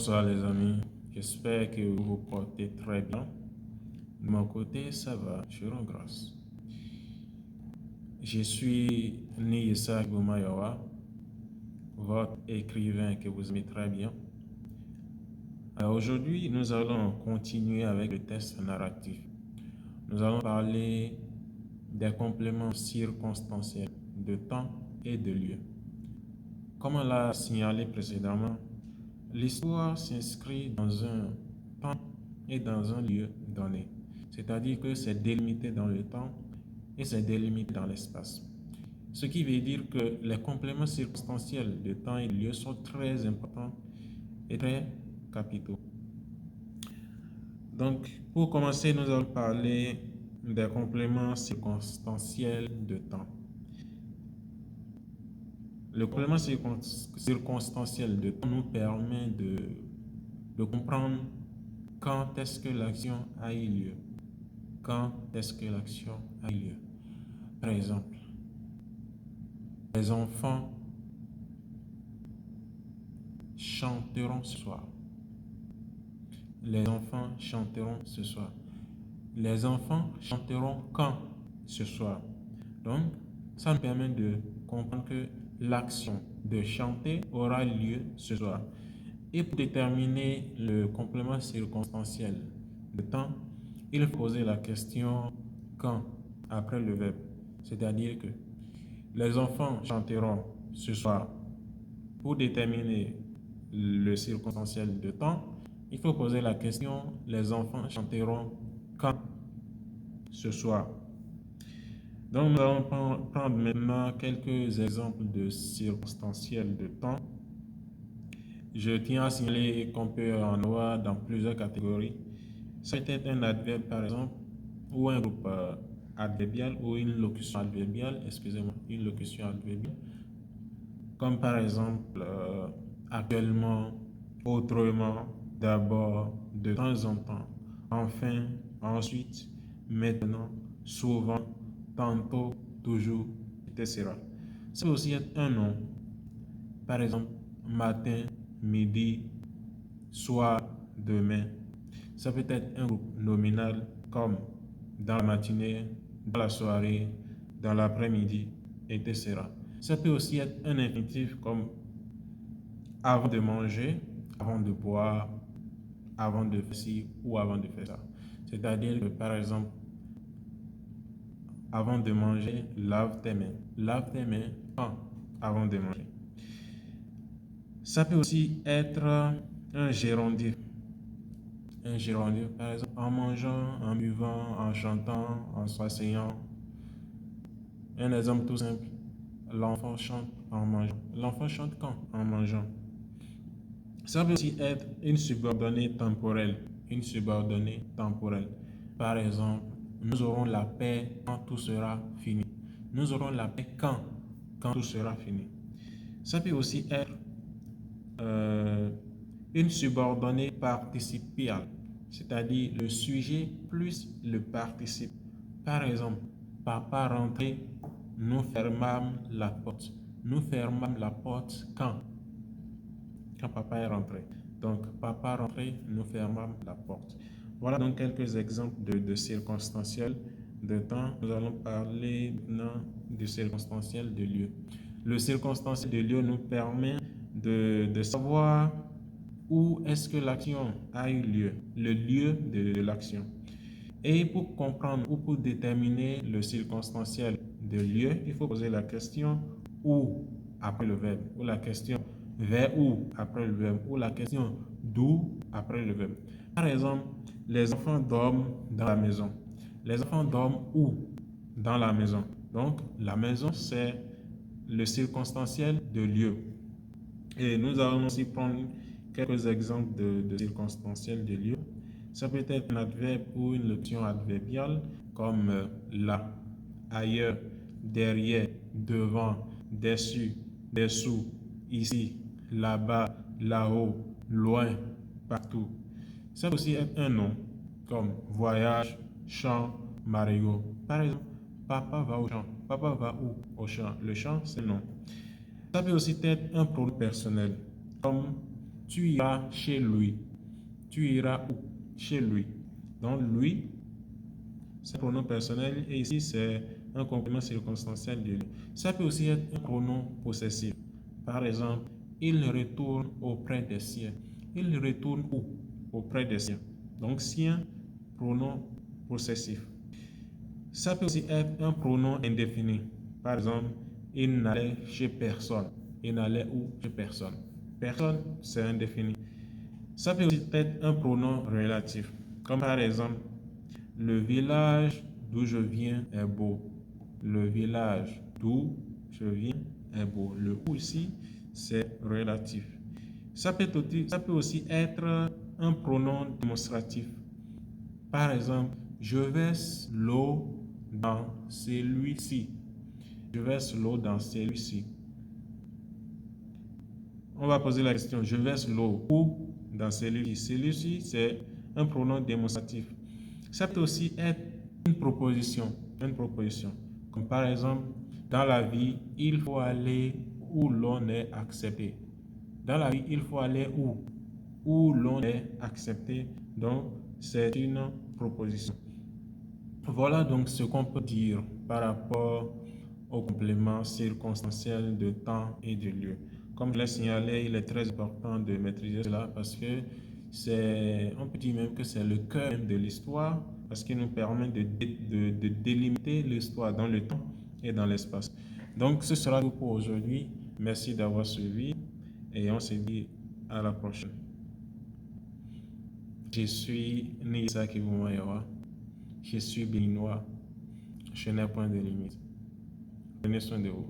Bonsoir les amis, j'espère que vous vous portez très bien. De mon côté, ça va, je rends grâce. Je suis Niyesa Goumayawa, votre écrivain que vous aimez très bien. Alors aujourd'hui, nous allons continuer avec le test narratif. Nous allons parler des compléments circonstanciels de temps et de lieu. Comme on l'a signalé précédemment, l'histoire s'inscrit dans un temps et dans un lieu donné. C'est-à-dire que c'est délimité dans le temps et c'est délimité dans l'espace. Ce qui veut dire que les compléments circonstanciels de temps et de lieu sont très importants et très capitaux. Donc, pour commencer, nous allons parler des compléments circonstanciels de temps. Le complément circonstanciel de temps nous permet de comprendre quand est-ce que l'action a eu lieu. Quand est-ce que l'action a eu lieu. Par exemple, les enfants chanteront ce soir. Les enfants chanteront ce soir. Les enfants chanteront quand ce soir. Donc, ça nous permet de comprendre que l'action de chanter aura lieu ce soir. Et pour déterminer le complément circonstanciel de temps, il faut poser la question quand après le verbe. C'est-à-dire que les enfants chanteront ce soir. Pour déterminer le circonstanciel de temps, il faut poser la question les enfants chanteront quand ce soir. Donc nous allons prendre maintenant quelques exemples de circonstanciels de temps. Je tiens à signaler qu'on peut en avoir dans plusieurs catégories. Ça peut être un adverbe par exemple, ou un groupe adverbial, ou une locution adverbiale, une locution adverbiale. Comme par exemple, actuellement, autrement, d'abord, de temps en temps, enfin, ensuite, maintenant, souvent, tantôt, toujours, etc. Ça peut aussi être un nom. Par exemple, matin, midi, soir, demain. Ça peut être un groupe nominal comme dans la matinée, dans la soirée, dans l'après-midi, etc. Ça peut aussi être un infinitif comme avant de manger, avant de boire, avant de faire ci ou avant de faire ça. C'est-à-dire que par exemple, avant de manger, lave tes mains. Lave tes mains quand? Avant de manger. Ça peut aussi être un gérondif. Un gérondif, par exemple, en mangeant, en buvant, en chantant, en s'asseyant. Un exemple tout simple, l'enfant chante en mangeant. L'enfant chante quand? En mangeant. Ça peut aussi être une subordonnée temporelle. Une subordonnée temporelle. Par exemple, nous aurons la paix quand tout sera fini. Nous aurons la paix quand? Quand tout sera fini. Ça peut aussi être une subordonnée participiale, c'est-à-dire le sujet plus le participe. Par exemple, papa rentré, nous fermâmes la porte. Nous fermâmes la porte quand? Quand papa est rentré. Donc, papa rentré, nous fermâmes la porte. Voilà donc quelques exemples de circonstanciels de temps. Nous allons parler maintenant du circonstanciel de lieu. Le circonstanciel de lieu nous permet de savoir où est-ce que l'action a eu lieu, le lieu de l'action. Et pour comprendre ou pour déterminer le circonstanciel de lieu, il faut poser la question où après le verbe, ou la question vers où après le verbe, ou la question d'où après le verbe. Par exemple, les enfants dorment dans la maison. Les enfants dorment où? Dans la maison. Donc, la maison, c'est le circonstanciel de lieu. Et nous allons aussi prendre quelques exemples de circonstanciels de lieu. Ça peut être un adverbe ou une locution adverbiale comme là, ailleurs, derrière, devant, dessus, dessous, ici, là-bas, là-haut, loin, partout. Ça peut aussi être un nom comme voyage, champ, marigot. Par exemple, papa va au champ. Papa va où? Au champ. Le champ, c'est le nom. Ça peut aussi être un pronom personnel, comme tu iras chez lui. Tu iras où? Chez lui. Donc, lui, c'est un pronom personnel et ici, c'est un complément circonstanciel de lui. Ça peut aussi être un pronom possessif. Par exemple, il retourne auprès des siens. Il retourne où? Auprès des siens. Donc, sien, pronom possessif. Ça peut aussi être un pronom indéfini. Par exemple, il n'allait chez personne. Il n'allait où? Chez personne. Personne, c'est indéfini. Ça peut aussi être un pronom relatif. Comme par exemple, le village d'où je viens est beau. Le village d'où je viens est beau. Le où ici, c'est relatif. Ça peut aussi être un pronom démonstratif. Par exemple, je verse l'eau dans celui-ci. Je verse l'eau dans celui-ci. On va poser la question, je verse l'eau où? Dans celui-ci. Celui-ci, c'est un pronom démonstratif. Ça peut aussi être une proposition. Comme par exemple, dans la vie, il faut aller où l'on est accepté. Dans la vie, il faut aller où? Où l'on est accepté. Donc, c'est une proposition. Voilà donc ce qu'on peut dire par rapport au complément circonstanciel de temps et de lieu. Comme je l'ai signalé, il est très important de maîtriser cela parce que on peut dire même que c'est le cœur même de l'histoire parce qu'il nous permet de délimiter l'histoire dans le temps et dans l'espace. Donc, ce sera tout pour aujourd'hui. Merci d'avoir suivi et on se dit à la prochaine. Je suis Nisa Kivumayawa. Je suis béninois. Je n'ai point de limite. Prenez soin de vous.